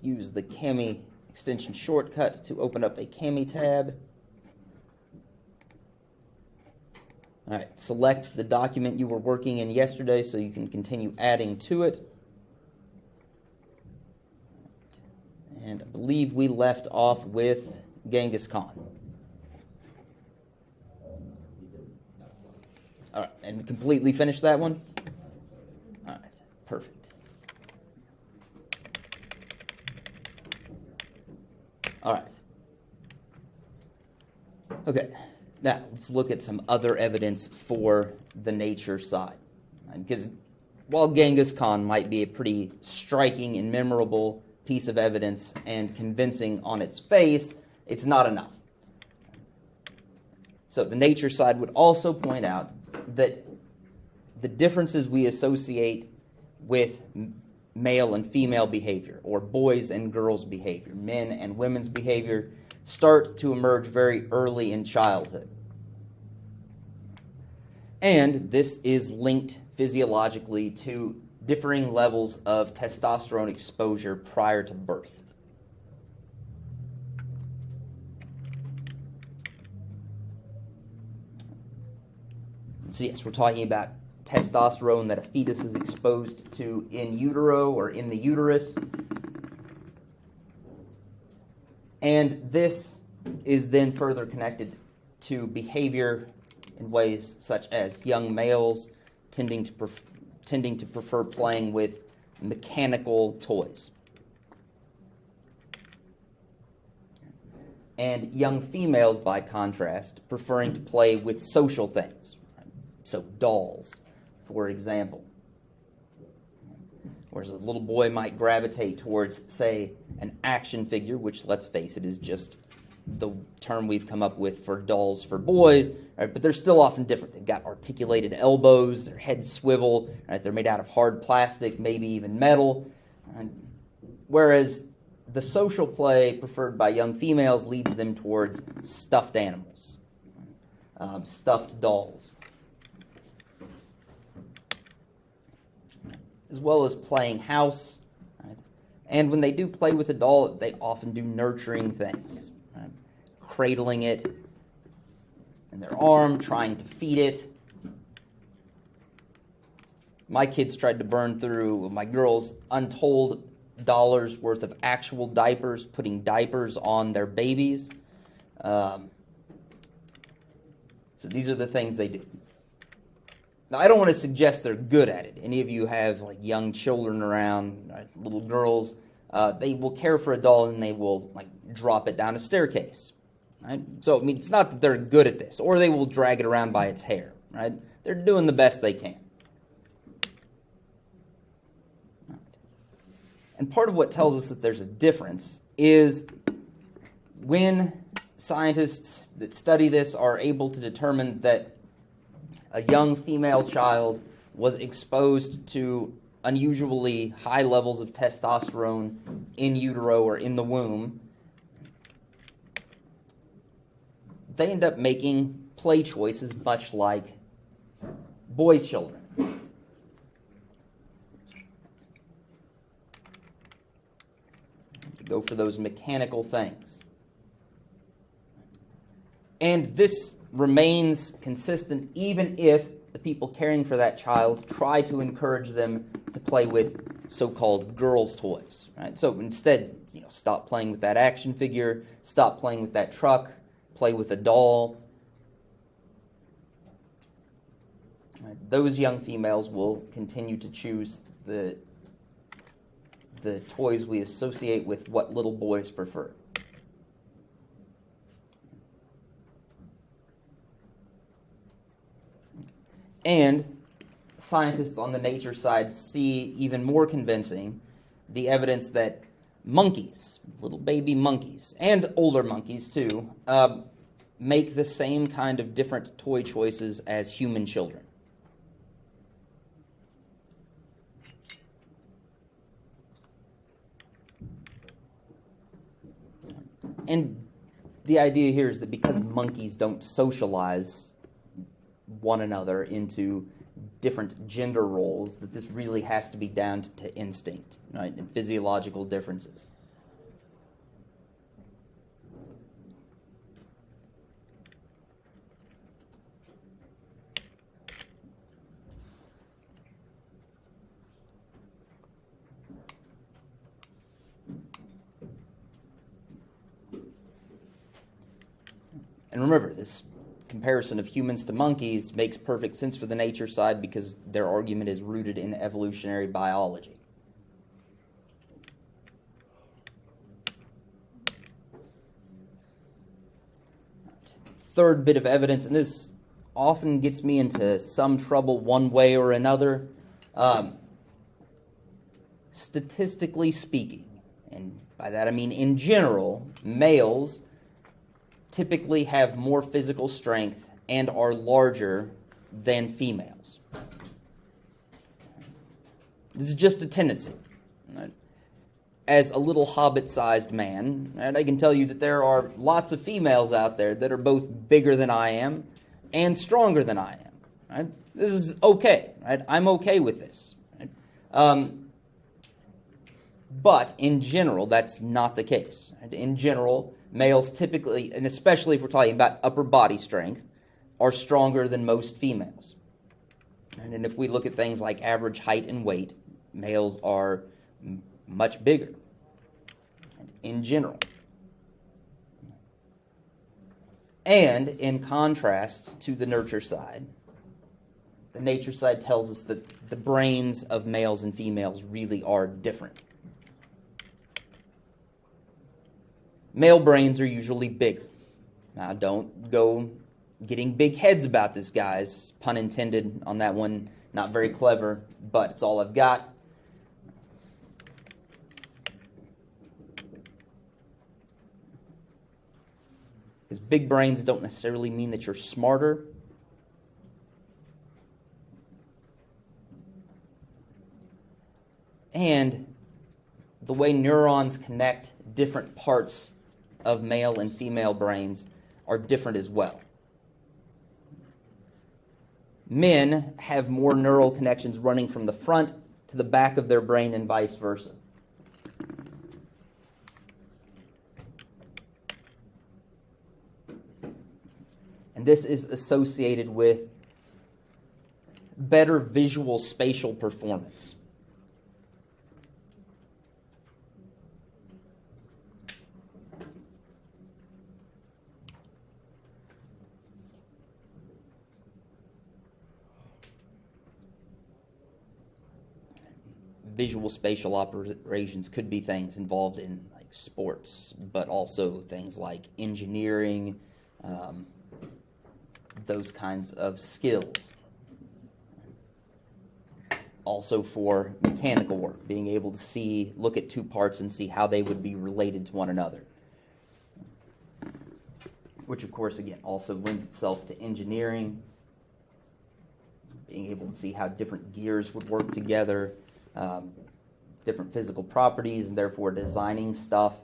use the Cami extension shortcut to open up a Cami tab. All right, select the document you were working in yesterday so you can continue adding to it. And I believe we left off with Genghis Khan. All right, and completely finished that one? All right, perfect. All right. Okay, now let's look at some other evidence for the nature side. Because while Genghis Khan might be a pretty striking and memorable piece of evidence and convincing on its face, it's not enough. So the nature side would also point out that the differences we associate with male and female behavior, or boys and girls behavior, men and women's behavior, start to emerge very early in childhood. And this is linked physiologically to differing levels of testosterone exposure prior to birth. So yes, we're talking about testosterone that a fetus is exposed to in utero or in the uterus. And this is then further connected to behavior in ways such as young males tending to prefer playing with mechanical toys. And young females, by contrast, preferring to play with social things. So dolls, for example. Whereas a little boy might gravitate towards, say, an action figure, which, let's face it, is just the term we've come up with for dolls for boys, right? But they're still often different. They've got articulated elbows, their heads swivel, right? They're made out of hard plastic, maybe even metal. Right? Whereas the social play preferred by young females leads them towards stuffed animals, stuffed dolls, as well as playing house. Right? And when they do play with a doll, they often do nurturing things. Cradling it in their arm, trying to feed it. My kids tried to burn through my girls' untold dollars worth of actual diapers, putting diapers on their babies. So these are the things they do. Now, I don't want to suggest they're good at it. Any of you have like young children around, right, little girls, they will care for a doll and they will like drop it down a staircase. Right? So, I mean, it's not that they're good at this, or they will drag it around by its hair. Right? They're doing the best they can. Right. And part of what tells us that there's a difference is when scientists that study this are able to determine that a young female child was exposed to unusually high levels of testosterone in utero or in the womb, they end up making play choices much like boy children. Go for those mechanical things. And this remains consistent even if the people caring for that child try to encourage them to play with so-called girls' toys. Right? So instead, stop playing with that action figure, stop playing with that truck, play with a doll. Right? Those young females will continue to choose the toys we associate with what little boys prefer. And scientists on the nature side see even more convincing the evidence that monkeys, little baby monkeys, and older monkeys too, make the same kind of different toy choices as human children. And the idea here is that because monkeys don't socialize one another into different gender roles, that this really has to be down to instinct, right, and physiological differences. And remember, this comparison of humans to monkeys makes perfect sense for the nature side because their argument is rooted in evolutionary biology. Third bit of evidence, and this often gets me into some trouble one way or another. Statistically speaking, and by that I mean in general, males typically have more physical strength and are larger than females. This is just a tendency. As a little hobbit-sized man, and I can tell you that there are lots of females out there that are both bigger than I am and stronger than I am. Right? This is okay. Right? I'm okay with this. Right? But in general, that's not the case. Right? In general, males typically, and especially if we're talking about upper body strength, are stronger than most females. And if we look at things like average height and weight, males are much bigger in general. And in contrast to the nurture side, the nature side tells us that the brains of males and females really are different. Male brains are usually bigger. Now, don't go getting big heads about this, guys. Pun intended on that one. Not very clever, but it's all I've got. Because big brains don't necessarily mean that you're smarter. And the way neurons connect different parts of male and female brains are different as well. Men have more neural connections running from the front to the back of their brain and vice versa. And this is associated with better visual spatial performance. Visual spatial operations could be things involved in like sports, but also things like engineering, those kinds of skills. Also for mechanical work, being able to look at two parts and see how they would be related to one another. Which, of course, again, also lends itself to engineering, being able to see how different gears would work together, different physical properties, and therefore designing stuff.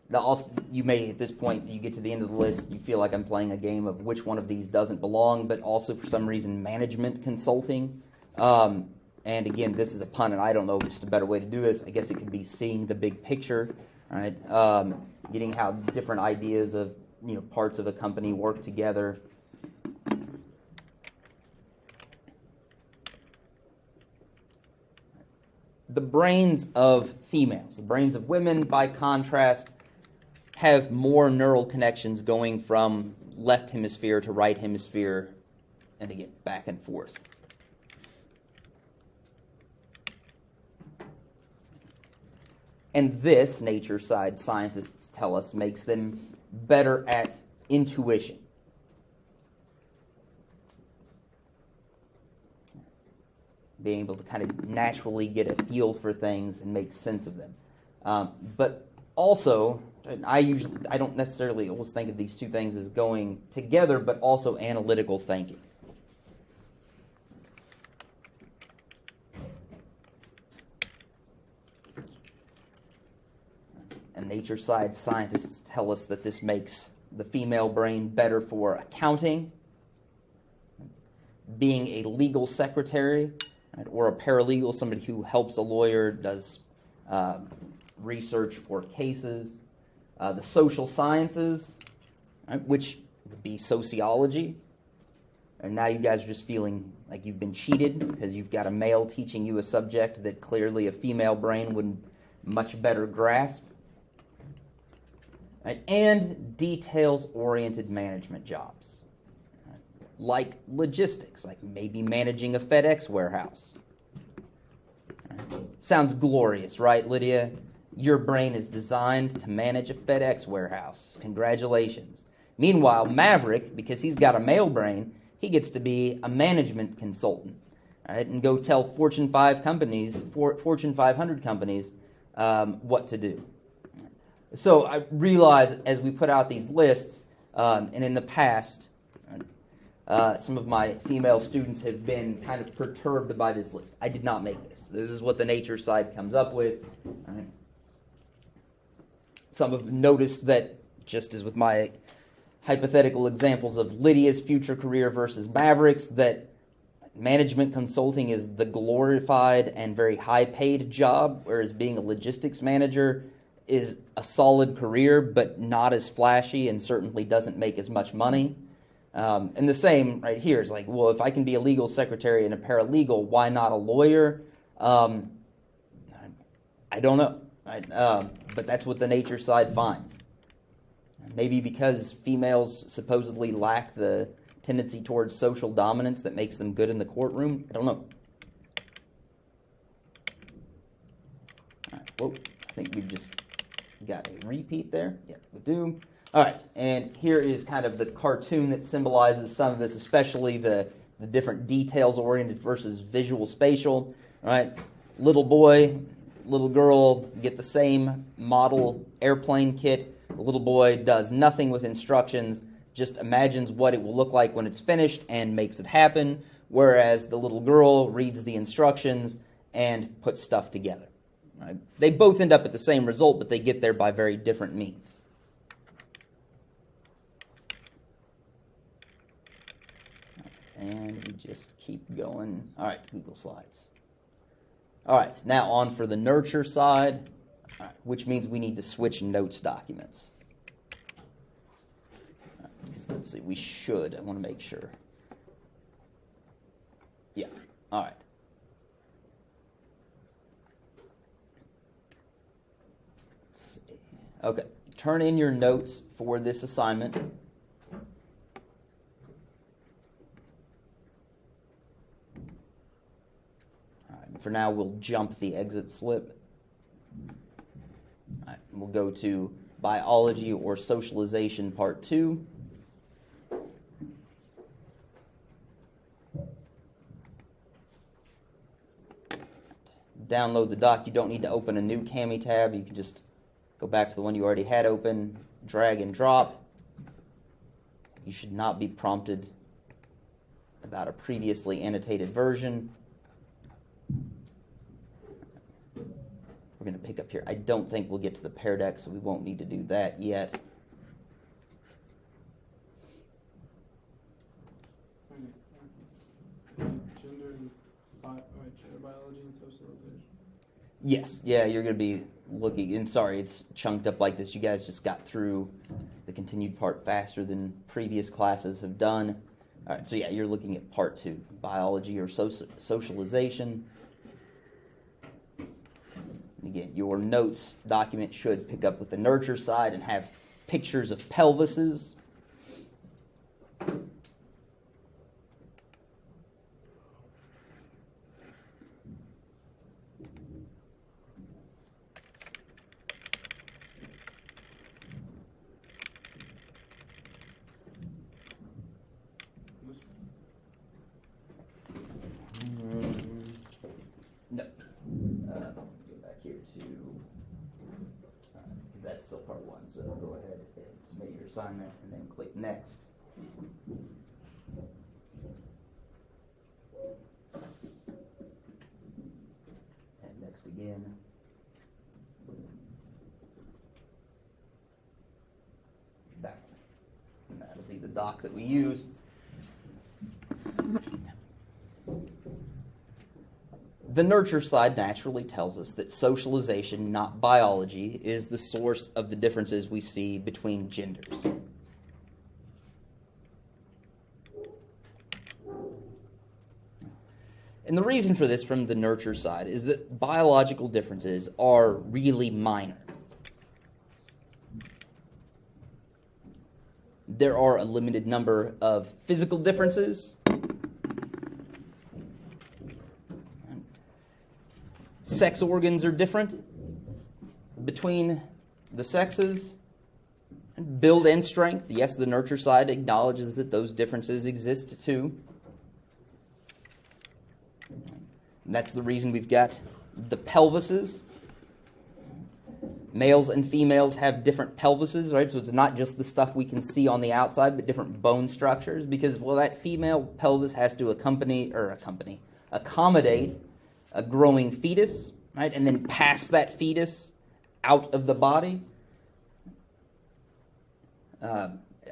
Now, also, you may, at this point, you get to the end of the list, you feel like I'm playing a game of which one of these doesn't belong, but also, for some reason, management consulting. And again, this is a pun, and I don't know just a better way to do this. I guess it could be seeing the big picture, right? Getting how different ideas of parts of a company work together. The brains of females, the brains of women, by contrast, have more neural connections going from left hemisphere to right hemisphere, and again, back and forth. And this, nature side scientists tell us, makes them better at intuition. Being able to kind of naturally get a feel for things and make sense of them. But also, I don't necessarily always think of these two things as going together, but also analytical thinking. And nature side scientists tell us that this makes the female brain better for accounting, being a legal secretary, right, or a paralegal, somebody who helps a lawyer, does research for cases. The social sciences, right, which would be sociology. And now you guys are just feeling like you've been cheated because you've got a male teaching you a subject that clearly a female brain would much better grasp. right? And details-oriented management jobs, right? Like logistics, like maybe managing a FedEx warehouse. Right? Sounds glorious, right, Lydia? Your brain is designed to manage a FedEx warehouse. Congratulations. Meanwhile, Maverick, because he's got a male brain, he gets to be a management consultant, right, and go tell Fortune 500 companies what to do. So I realize as we put out these lists, and in the past, some of my female students have been kind of perturbed by this list. I did not make this. This is what the nature side comes up with. Right? Some have noticed that, just as with my hypothetical examples of Lydia's future career versus Maverick's, that management consulting is the glorified and very high-paid job, whereas being a logistics manager is a solid career, but not as flashy and certainly doesn't make as much money. And the same right here is like, well, if I can be a legal secretary and a paralegal, why not a lawyer? I don't know, right? But that's what the nature side finds. Maybe because females supposedly lack the tendency towards social dominance that makes them good in the courtroom. I don't know. All right, whoa, I think we just got a repeat there. Yeah, we do. All right, and here is kind of the cartoon that symbolizes some of this, especially the different details-oriented versus visual spatial. All right, little boy, little girl get the same model airplane kit. The little boy does nothing with instructions, just imagines what it will look like when it's finished and makes it happen, whereas the little girl reads the instructions and puts stuff together. Right? They both end up at the same result, but they get there by very different means. And we just keep going. All right, Google Slides. All right, now on for the nurture side. All right, which means we need to switch notes documents. All right, let's see, we should. I want to make sure. Yeah, all right. Let's see. Okay, turn in your notes for this assignment. All right, for now, we'll jump the exit slip. All right, we'll go to biology or socialization part 2. Download the doc. You don't need to open a new Cami tab. You can just go back to the one you already had open, drag and drop. You should not be prompted about a previously annotated version. We're going to pick up here. I don't think we'll get to the Pear Deck, so we won't need to do that yet. Gender biology and socialization. Yes, yeah, you're going to be looking, and sorry, it's chunked up like this. You guys just got through the continued part faster than previous classes have done. All right, so yeah, you're looking at part 2, biology or socialization. Again, your notes document should pick up with the nurture side and have pictures of pelvises. No. Go back here to, because that's still part 1, so go ahead and submit your assignment and then click next. And next again. That one. And that'll be the doc that we use. The nurture side naturally tells us that socialization, not biology, is the source of the differences we see between genders. And the reason for this from the nurture side is that biological differences are really minor. there are a limited number of physical differences. Sex organs are different between the sexes. Build and strength, yes, the nurture side acknowledges that those differences exist too. And that's the reason we've got the pelvises. Males and females have different pelvises, right? So it's not just the stuff we can see on the outside, but different bone structures, because, well, that female pelvis has to accommodate a growing fetus, right? And then pass that fetus out of the body.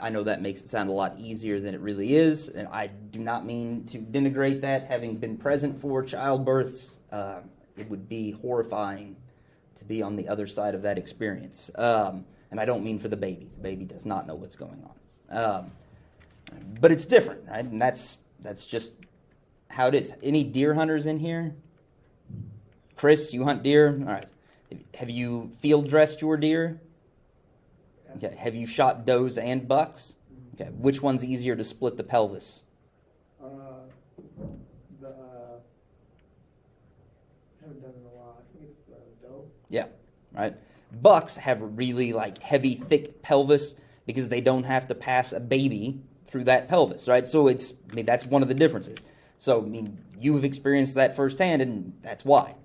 I know that makes it sound a lot easier than it really is, and I do not mean to denigrate that. Having been present for childbirths, it would be horrifying to be on the other side of that experience. And I don't mean for the baby. The baby does not know what's going on. But it's different, right? And that's just how it is. Any deer hunters in here? Chris, you hunt deer? All right. Have you field dressed your deer? Okay. Have you shot does and bucks? Okay. Which one's easier to split the pelvis? Haven't done it in a while. I think it's the doe. Yeah, right. Bucks have a really heavy, thick pelvis because they don't have to pass a baby through that pelvis, right? So that's one of the differences. So you have experienced that firsthand, and that's why.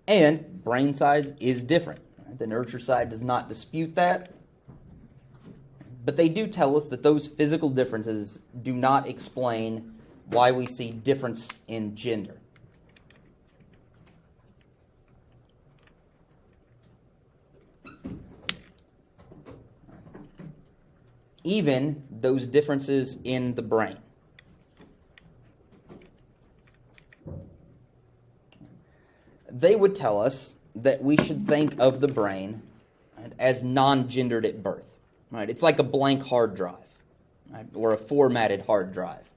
And brain size is different. The nurture side does not dispute that. But they do tell us that those physical differences do not explain why we see difference in gender. Even those differences in the brain. They would tell us that we should think of the brain as non-gendered at birth. Right? It's like a blank hard drive, right? Or a formatted hard drive.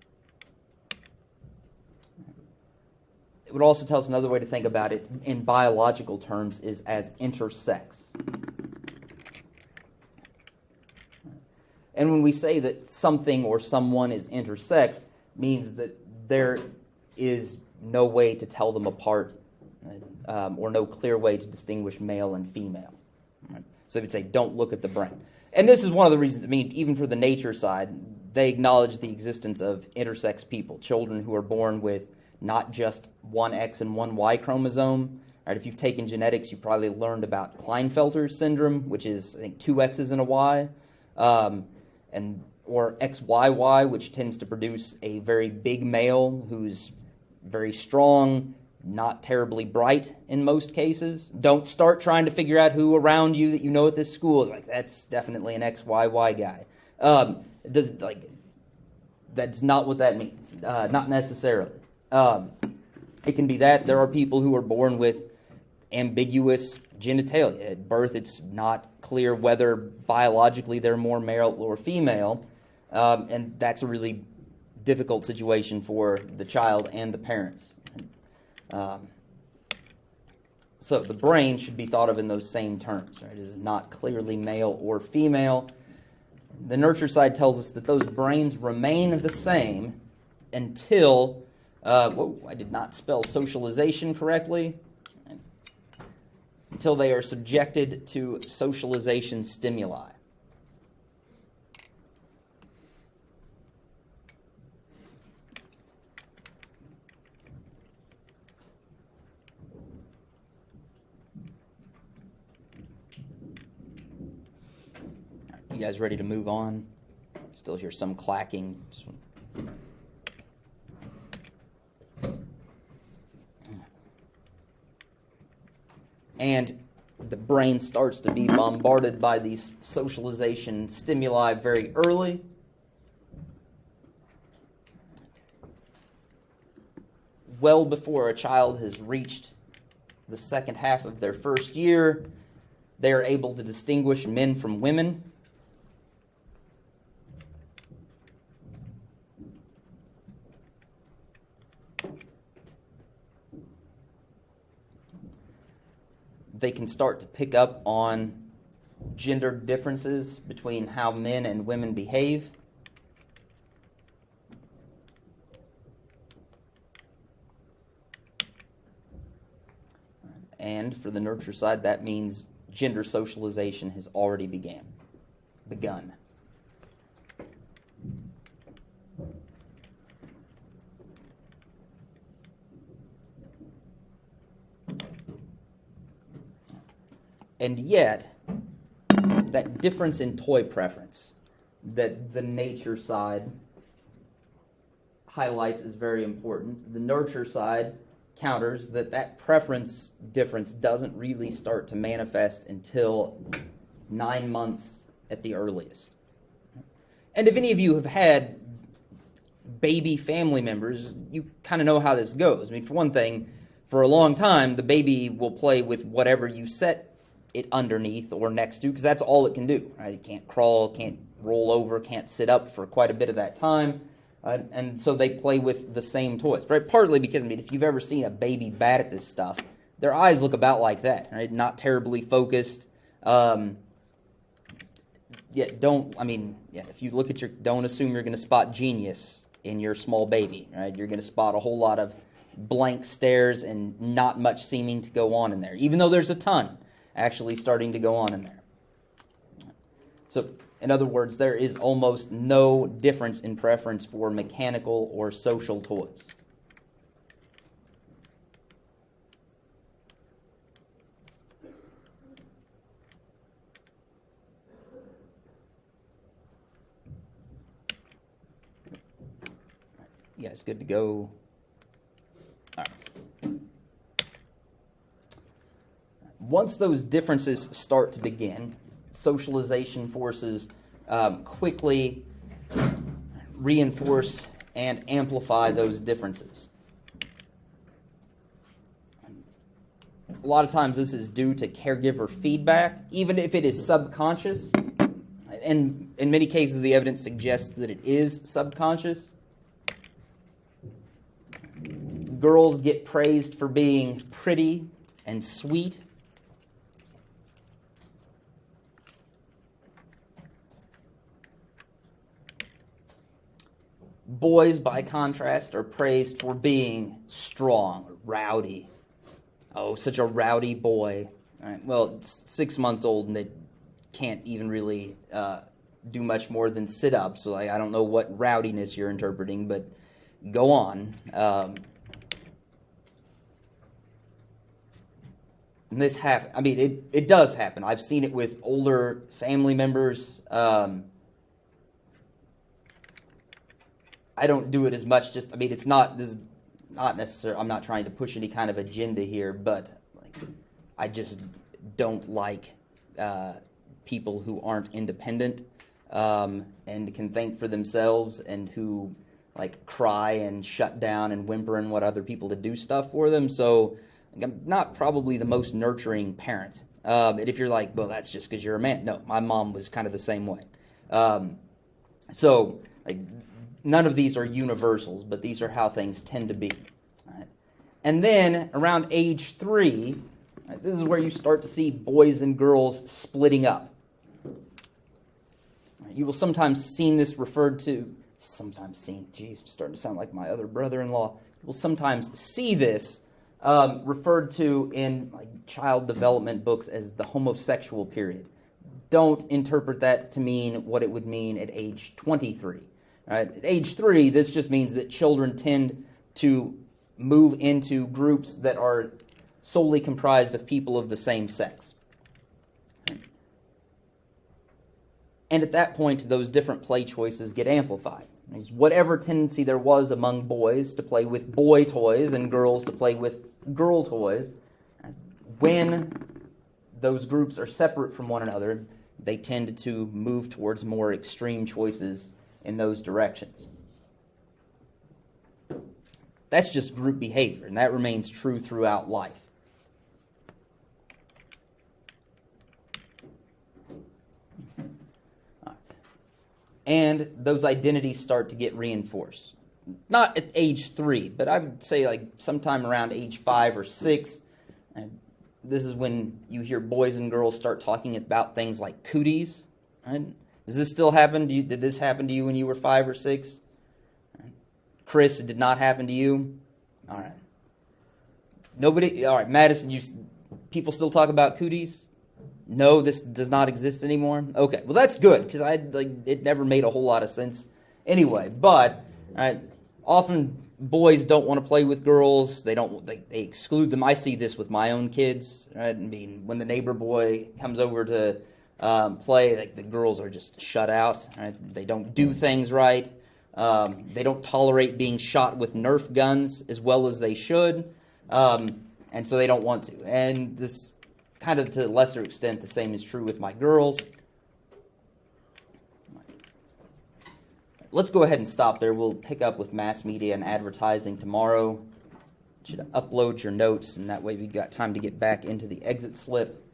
It would also tell us another way to think about it in biological terms is as intersex. And when we say that something or someone is intersex, means that there is no way to tell them apart or no clear way to distinguish male and female. Right? So they would say, don't look at the brain. And this is one of the reasons, even for the nature side, they acknowledge the existence of intersex people, children who are born with not just one X and one Y chromosome. Right? If you've taken genetics, you probably learned about Klinefelter's syndrome, which is, I think, 2 X's and a Y. Or XYY, which tends to produce a very big male who's very strong, not terribly bright in most cases. Don't start trying to figure out who around you that you know at this school is that's definitely an XYY guy. That's not what that means. Not necessarily. It can be that there are people who are born with ambiguous genitalia. At birth, it's not clear whether biologically they're more male or female, and that's a really difficult situation for the child and the parents. So the brain should be thought of in those same terms. Right? It is not clearly male or female. The nurture side tells us that those brains remain the same until, I did not spell socialization correctly, until they are subjected to socialization stimuli. You guys ready to move on? Still hear some clacking. And the brain starts to be bombarded by these socialization stimuli very early. Well before a child has reached the second half of their first year, they are able to distinguish men from women. They can start to pick up on gender differences between how men and women behave. And for the nurture side, that means gender socialization has already begun. And yet, that difference in toy preference that the nature side highlights is very important. The nurture side counters that preference difference doesn't really start to manifest until 9 months at the earliest. And if any of you have had baby family members, you kind of know how this goes. I mean, for one thing, for a long time, the baby will play with whatever you set it underneath or next to, because that's all it can do. Right? It can't crawl, can't roll over, can't sit up for quite a bit of that time. And so they play with the same toys, right? Partly because, I mean, if you've ever seen a baby bad at this stuff, their eyes look about like that, right? Not terribly focused. If you look at don't assume you're going to spot genius in your small baby, right? You're going to spot a whole lot of blank stares and not much seeming to go on in there, even though there's a ton actually starting to go on in there. So, in other words, there is almost no difference in preference for mechanical or social toys. You guys good to go? All right. Once those differences start to begin, socialization forces quickly reinforce and amplify those differences. A lot of times this is due to caregiver feedback, even if it is subconscious. And in many cases, the evidence suggests that it is subconscious. Girls get praised for being pretty and sweet. Boys, by contrast, are praised for being strong, rowdy. Oh, such a rowdy boy. All right, well, it's 6 months old and they can't even really do much more than sit up. So I don't know what rowdiness you're interpreting, but go on. And this happens. I mean, it does happen. I've seen it with older family members. I don't do it as much. This is not necessarily, I'm not trying to push any kind of agenda here, but I just don't like people who aren't independent and can think for themselves and who cry and shut down and whimper and want other people to do stuff for them. So I'm not probably the most nurturing parent. And if you're like, well, that's just because you're a man. No, my mom was kind of the same way. None of these are universals, but these are how things tend to be. Right? And then around age 3, right, this is where you start to see boys and girls splitting up. Right, you will sometimes see this referred to, I'm starting to sound like my other brother-in-law. You will sometimes see this referred to in child development books as the homosexual period. Don't interpret that to mean what it would mean at age 23. Right? At age 3, this just means that children tend to move into groups that are solely comprised of people of the same sex. And at that point, those different play choices get amplified. Whatever tendency there was among boys to play with boy toys and girls to play with girl toys, when those groups are separate from one another, they tend to move towards more extreme choices in those directions. That's just group behavior, and that remains true throughout life. All right. And those identities start to get reinforced. Not at age 3, but I would say sometime around age 5 or 6, this is when you hear boys and girls start talking about things like cooties. Right? Does this still happen to you? Did this happen to you when you were 5 or 6? Chris, it did not happen to you? All right. Nobody? All right, Madison, people still talk about cooties? No, this does not exist anymore? Okay, well that's good, because it never made a whole lot of sense anyway. But, all right, often boys don't want to play with girls. They exclude them. I see this with my own kids. Right? I mean, when the neighbor boy comes over to play, the girls are just shut out. Right? They don't do things right. They don't tolerate being shot with Nerf guns as well as they should, and so they don't want to. And this, kind of to a lesser extent, the same is true with my girls. Let's go ahead and stop there. We'll pick up with mass media and advertising tomorrow. Should upload your notes, and that way we've got time to get back into the exit slip.